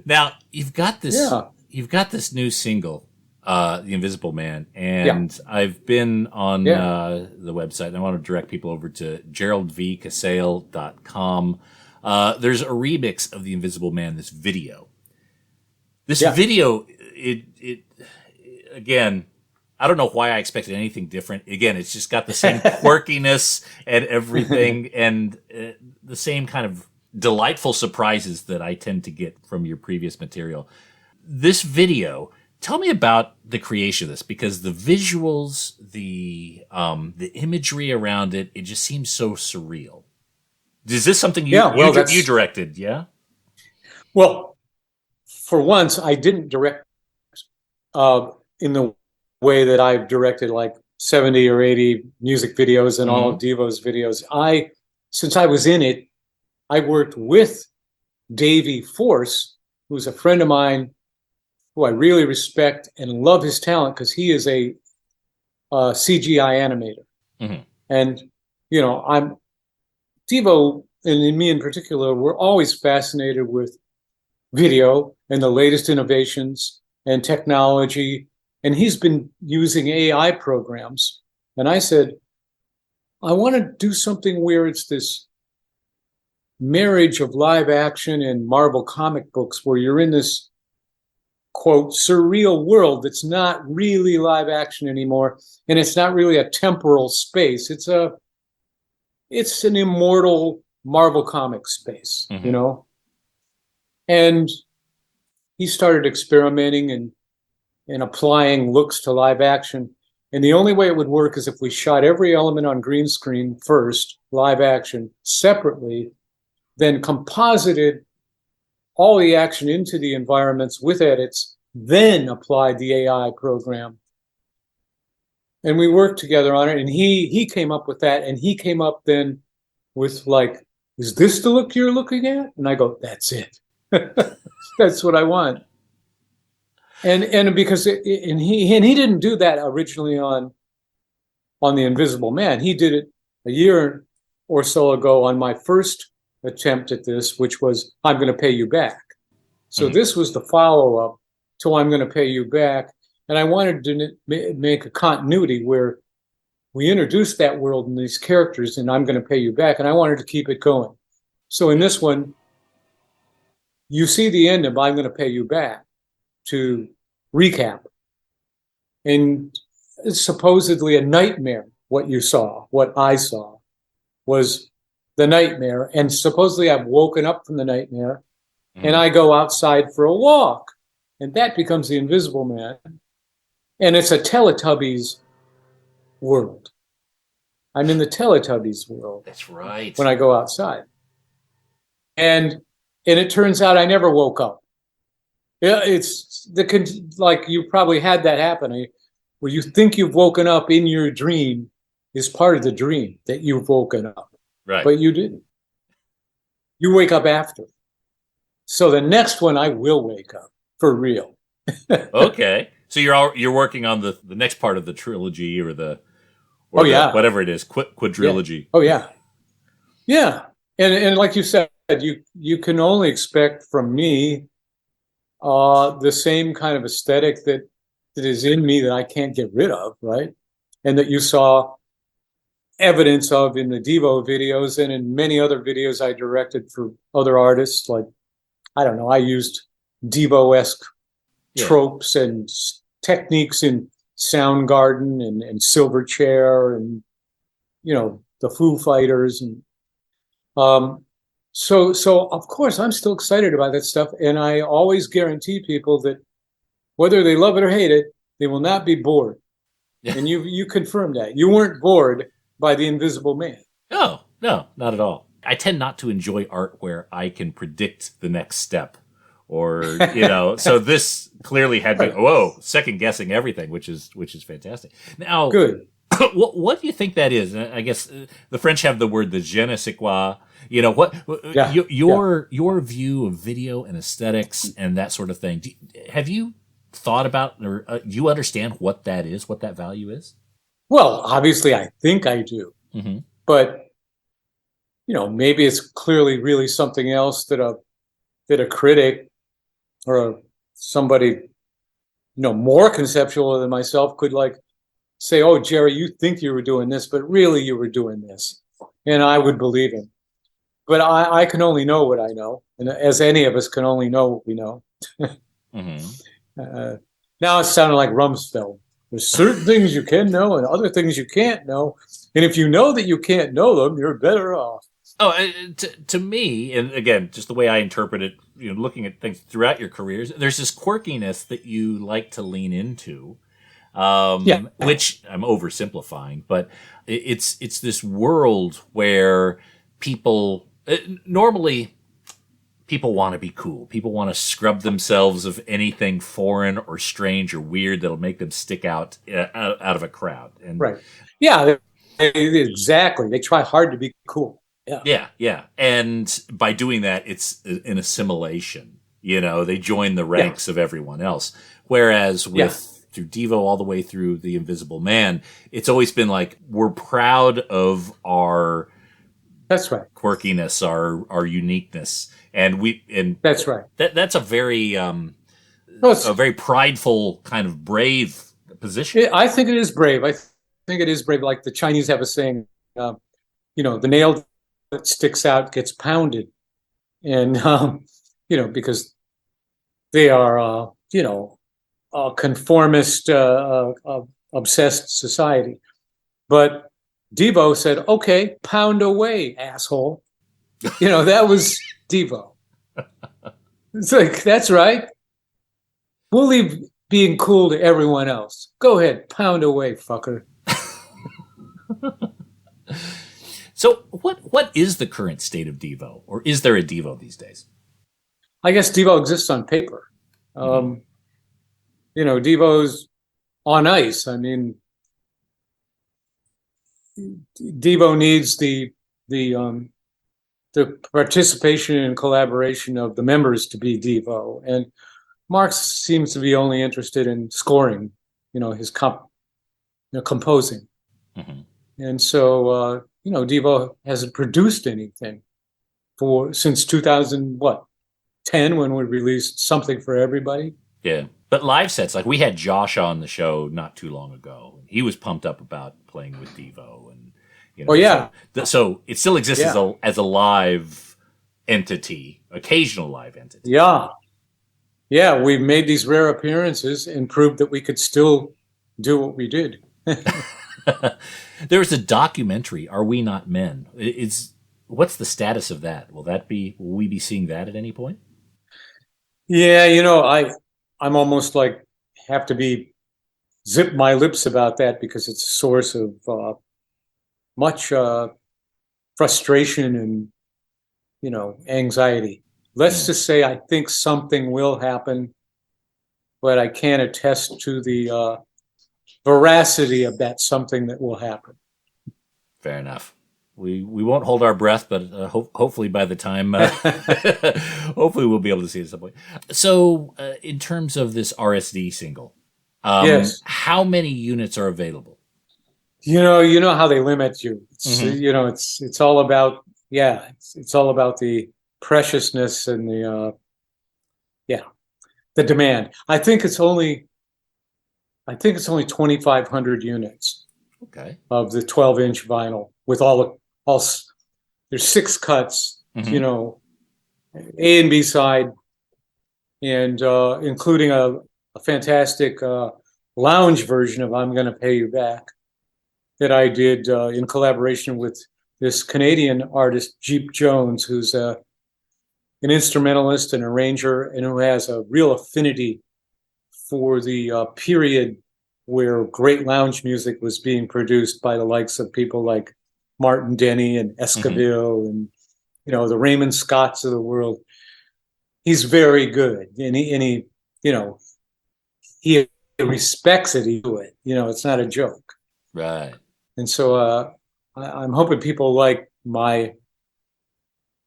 Now you've got this. Yeah. You've got this new single, "The Invisible Man," and I've been on the website. And I want to direct people over to geraldvcasale.com. There's a remix of "The Invisible Man." This video. Video. It again. I don't know why I expected anything different. Again, it's just got the same quirkiness and everything, and the same kind of delightful surprises that I tend to get from your previous material. This video, tell me about the creation of this, because the visuals, the imagery around it, it just seems so surreal. Is this something you directed? Yeah. Well, for once, I didn't direct in the way that I've directed like 70 or 80 music videos and all of DEVO's videos. Since I was in it, I worked with Davey Force, who's a friend of mine who I really respect and love his talent because he is a CGI animator. Mm-hmm. And, I'm DEVO, and me in particular, we're always fascinated with video and the latest innovations and technology. And he's been using AI programs. And I said, I want to do something where it's this marriage of live action and Marvel comic books where you're in this, quote, surreal world that's not really live action anymore. And it's not really a temporal space. It's an immortal Marvel comic space, And he started experimenting and applying looks to live action. And the only way it would work is if we shot every element on green screen first, live action, separately, then composited all the action into the environments with edits, then applied the AI program. And we worked together on it, and he came up with that, and he came up then with like, is this the look you're looking at? And I go, that's it. That's what I want. And because he didn't do that originally on The Invisible Man. He did it a year or so ago on my first attempt at this, which was I'm going to pay you back. So this was the follow-up to I'm going to pay you back. And I wanted to make a continuity where we introduced that world and these characters and I'm going to pay you back. And I wanted to keep it going. So in this one, you see the end of I'm going to pay you back to recap. And it's supposedly a nightmare. What I saw was the nightmare. And supposedly I've woken up from the nightmare and I go outside for a walk. And that becomes the Invisible Man. And it's a Teletubbies world. I'm in the Teletubbies world. That's right. When I go outside. And it turns out I never woke up. Yeah, it's like you probably had that happen where you think you've woken up in your dream is part of the dream that you've woken up. Right. But you didn't. You wake up after. So the next one I will wake up for real. Okay. So you're working on the next part of the trilogy or whatever it is, quadrilogy. Yeah. Oh yeah. Yeah. And like you said, you can only expect from me the same kind of aesthetic that is in me that I can't get rid of, right? And that you saw evidence of in the DEVO videos and in many other videos I directed for other artists. Like, I don't know, I used DEVO-esque tropes and techniques in Soundgarden and Silverchair and, the Foo Fighters. And so of course I'm still excited about that stuff. And I always guarantee people that whether they love it or hate it, they will not be bored. And you confirmed that. You weren't bored by The Invisible Man. No, not at all. I tend not to enjoy art where I can predict the next step. Or, so this clearly had me, second guessing everything, which is fantastic. Now, good. What do you think that is? I guess the French have the word the je ne sais quoi. Your view of video and aesthetics and that sort of thing. Have you thought about, or you understand what that is, what that value is? Well, obviously, I think I do, but maybe it's clearly really something else that a critic or somebody more conceptual than myself could say, "Oh, Jerry, you think you were doing this, but really you were doing this," and I would believe him. But I can only know what I know, and as any of us can only know what we know. Now it's sounding like Rumsfeld. There's certain things you can know and other things you can't know. And if you know that you can't know them, you're better off. Oh, to me, and again, just the way I interpret it, looking at things throughout your careers, there's this quirkiness that you like to lean into, which I'm oversimplifying, but it's this world where normally people want to be cool. People want to scrub themselves of anything foreign or strange or weird that'll make them stick out of a crowd. And right. Yeah, exactly. They try hard to be cool. Yeah. And by doing that, it's an assimilation. They join the ranks of everyone else. Whereas through DEVO all the way through The Invisible Man, it's always been like, we're proud of our quirkiness, our uniqueness. And that's right. That's a very very prideful, kind of brave position. I think it is brave. I think it is brave. Like the Chinese have a saying, the nail that sticks out gets pounded, and because they are a conformist, obsessed society. But DEVO said, "Okay, pound away, asshole." That was DEVO. It's like, that's right. We'll leave being cool to everyone else. Go ahead, pound away, fucker. So what is the current state of DEVO? Or is there a DEVO these days? I guess DEVO exists on paper. DEVO's on ice. I mean, DEVO needs the participation and collaboration of the members to be DEVO. And Marx seems to be only interested in scoring, his composing. And so, DEVO hasn't produced anything since 2010, when we released Something for Everybody. Yeah. But live sets, like we had Josh on the show not too long ago. He was pumped up about playing with DEVO, and so it still exists as a live entity, occasional live entity. Yeah, we've made these rare appearances and proved that we could still do what we did. There was a documentary, Are We Not Men? What's the status of that? Will we be seeing that at any point? Yeah, I'm almost like have to zip my lips about that, because it's a source of much frustration and anxiety. Let's just say I think something will happen, but I can't attest to the veracity of that something that will happen. Fair enough. We won't hold our breath, but hopefully by the time, hopefully we'll be able to see it at some point. So, in terms of this RSD single, yes, how many units are available? You know how they limit you. It's, it's all about it's all about the preciousness and the demand. I think it's only 2,500 units. Okay. Of the 12-inch vinyl with all there's 6 cuts, A and B side, and including a a fantastic lounge version of I'm Gonna Pay You Back that I did in collaboration with this Canadian artist, Jeep Jones, who's an instrumentalist and arranger and who has a real affinity for the period where great lounge music was being produced by the likes of people like Martin Denny and Esquivel and, you know, the Raymond Scotts of the world. He's very good, and he you know, he respects it. He do it. You know, it's not a joke. Right. And so I'm hoping people like my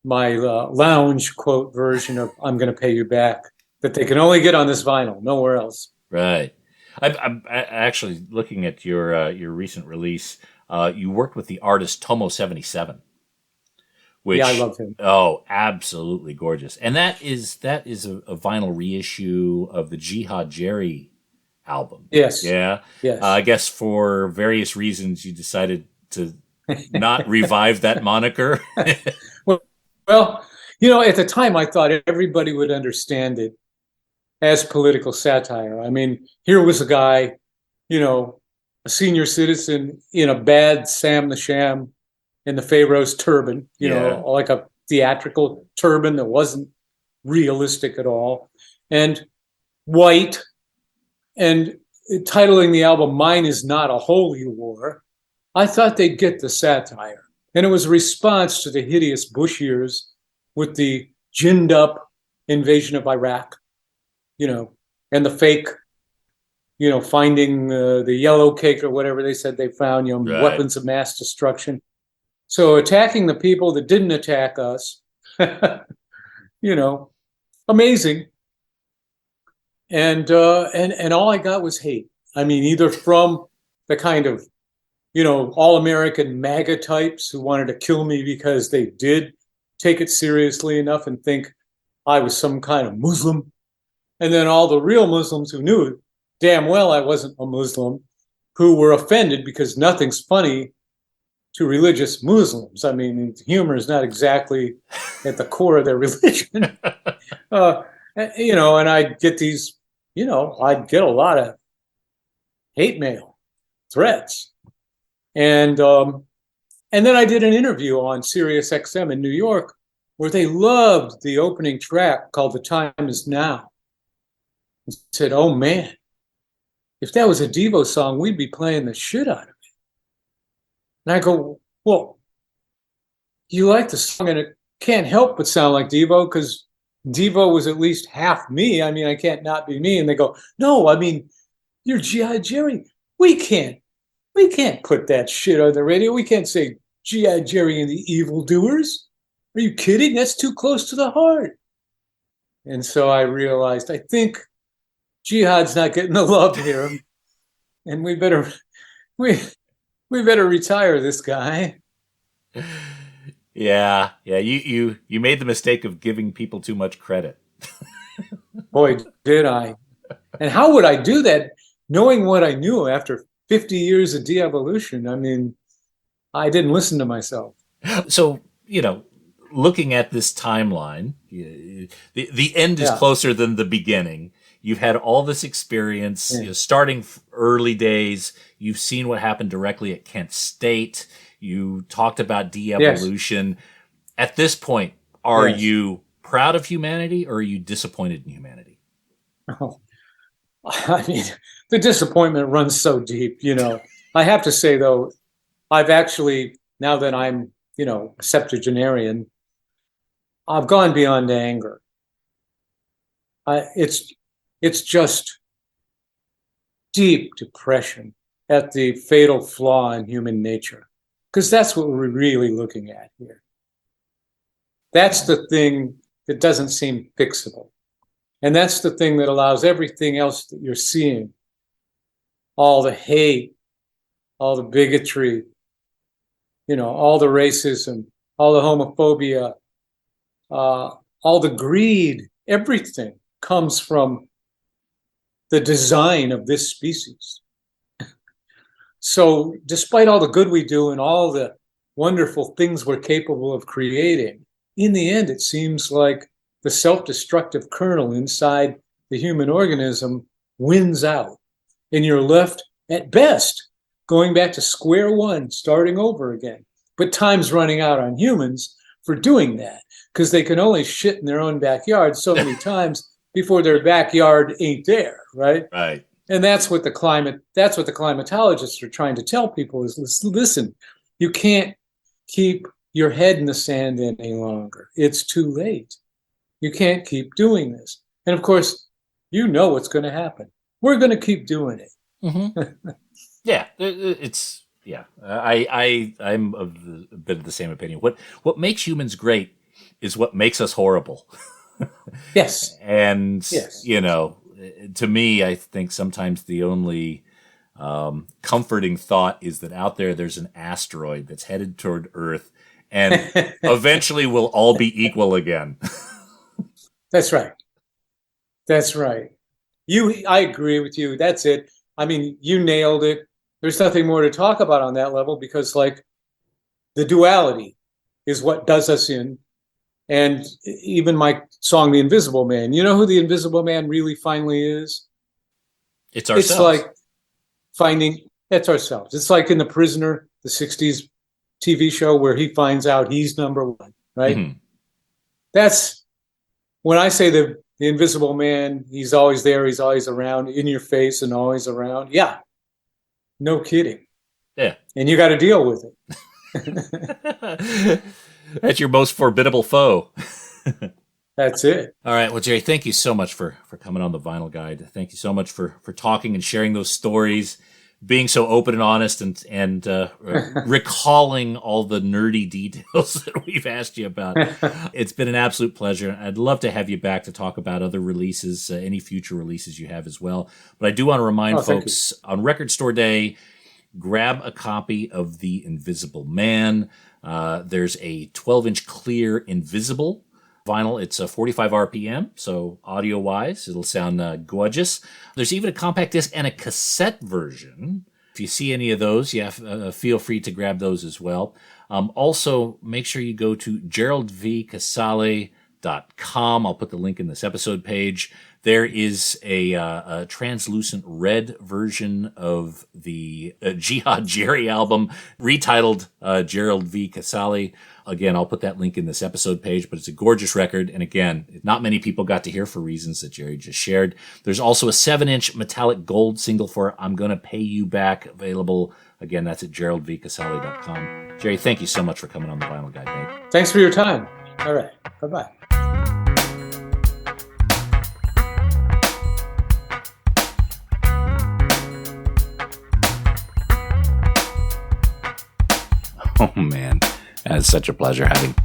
lounge quote version of "I'm Gonna Pay You Back" that they can only get on this vinyl, nowhere else. Right. I'm actually looking at your recent release. You worked with the artist Tomo77. Which, yeah, I love him. Oh, absolutely gorgeous. And that is a vinyl reissue of the Jihad Jerry album. Yes. Yeah. Yes. I guess for various reasons you decided to not revive that moniker. Well, you know, at the time I thought everybody would understand it as political satire. I mean, here was a guy, you know, a senior citizen in a bad Sam the Sham in the Pharaoh's turban, you know, like a theatrical turban that wasn't realistic at all, and white, and titling the album "Mine Is Not a Holy War." I thought they'd get the satire, and it was a response to the hideous Bush years with the ginned up invasion of Iraq, you know, and the fake, you know, finding the yellow cake or whatever they said they found, you know, weapons of mass destruction. So attacking the people that didn't attack us, you know, amazing. And all I got was hate. I mean, either from the kind of, you know, all-American MAGA types who wanted to kill me because they did take it seriously enough and think I was some kind of Muslim. And then all the real Muslims who knew damn well I wasn't a Muslim, who were offended because nothing's funny to religious Muslims. I mean, humor is not exactly at the core of their religion. You know, and I'd get these, you know, I'd get a lot of hate mail, threats. And then I did an interview on Sirius XM in New York where they loved the opening track called "The Time Is Now." And said, "Oh man, if that was a Devo song, we'd be playing the shit out of it." And I go, "Well, you like the song and it can't help but sound like Devo because Devo was at least half me. I mean, I can't not be me." And they go, "No, I mean, you're G.I. Jerry. We can't put that shit on the radio. We can't say G.I. Jerry and the evildoers. Are you kidding? That's too close to the heart." And so I realized, I think Jihad's not getting the love here, and we better retire this guy. Yeah. You made the mistake of giving people too much credit. Boy, did I! And how would I do that, knowing what I knew after 50 years of de-evolution? I mean, I didn't listen to myself. So, you know, looking at this timeline, the end is closer than the beginning. You've had all this experience, you know, starting early days. You've seen what happened directly at Kent State. You talked about de-evolution. Yes. At this point, are you proud of humanity or are you disappointed in humanity? Oh, I mean, the disappointment runs so deep, you know. I have to say, though, I've actually, now that I'm, you know, a septuagenarian, I've gone beyond anger. It's just deep depression at the fatal flaw in human nature, because that's what we're really looking at here. That's the thing that doesn't seem fixable. And that's the thing that allows everything else that you're seeing, all the hate, all the bigotry, you know, all the racism, all the homophobia, all the greed, everything comes from the design of this species. So despite all the good we do and all the wonderful things we're capable of creating, in the end, it seems like the self-destructive kernel inside the human organism wins out. And you're left, at best, going back to square one, starting over again. But time's running out on humans for doing that, because they can only shit in their own backyard so many times before their backyard ain't there, right? Right. And that's what the climatologists are trying to tell people is, listen, you can't keep your head in the sand any longer. It's too late. You can't keep doing this. And of course, you know what's going to happen. We're going to keep doing it. Mm-hmm. Yeah, it's I'm of a bit of the same opinion. What makes humans great is what makes us horrible. Yes. And yes. To me, I think sometimes the only comforting thought is that out there's an asteroid that's headed toward Earth, and eventually we'll all be equal again. That's right. That's right. I agree with you. That's it. I mean, you nailed it. There's nothing more to talk about on that level, because like the duality is what does us in. And even my song, The Invisible Man, you know who the Invisible Man really finally is? It's ourselves. It's like it's ourselves. It's like in The Prisoner, the 60s TV show, where he finds out he's number one, right? Mm-hmm. That's when I say the Invisible Man, he's always there, he's always around, in your face and always around. Yeah. No kidding. Yeah. And you got to deal with it. That's your most formidable foe. That's it. All right. Well, Jerry, thank you so much for coming on the Vinyl Guide. Thank you so much for talking and sharing those stories, being so open and honest, and recalling all the nerdy details that we've asked you about. It's been an absolute pleasure. I'd love to have you back to talk about other releases, any future releases you have as well. But I do want to remind folks, on Record Store Day, grab a copy of The Invisible Man. There's a 12-inch clear invisible vinyl. It's a 45 RPM, so audio-wise, it'll sound gorgeous. There's even a compact disc and a cassette version. If you see any of those, feel free to grab those as well. Also, make sure you go to geraldvcasale.com. I'll put the link in this episode page. There is a translucent red version of the Jihad Jerry album, retitled Gerald V. Casale. Again, I'll put that link in this episode page, but it's a gorgeous record. And again, not many people got to hear for reasons that Jerry just shared. There's also a 7-inch metallic gold single for I'm Gonna Pay You Back available. Again, that's at geraldvcasale.com. Jerry, thank you so much for coming on the Vinyl Guide, mate. Thanks for your time. All right. Bye-bye. Oh, man. It's such a pleasure having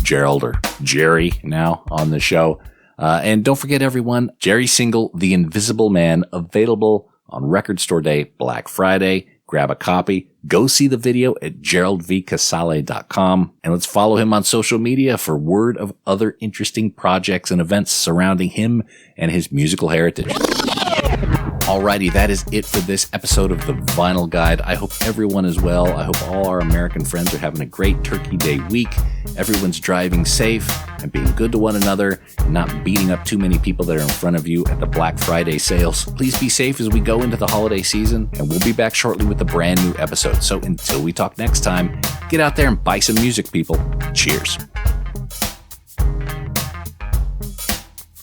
Gerald, or Jerry now, on the show. And don't forget, everyone, Jerry's single, The Invisible Man, available on Record Store Day, Black Friday. Grab a copy. Go see the video at geraldvcasale.com. And let's follow him on social media for word of other interesting projects and events surrounding him and his musical heritage. Alrighty, that is it for this episode of the Vinyl Guide. I hope everyone is well. I hope all our American friends are having a great Turkey Day week. Everyone's driving safe and being good to one another and not beating up too many people that are in front of you at the Black Friday sales. Please be safe as we go into the holiday season, and we'll be back shortly with a brand new episode. So until we talk next time, get out there and buy some music, people. Cheers.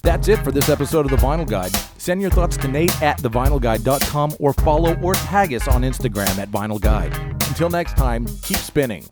That's it for this episode of The Vinyl Guide. Send your thoughts to Nate at thevinylguide.com or follow or tag us on Instagram at Vinyl Guide. Until next time, keep spinning.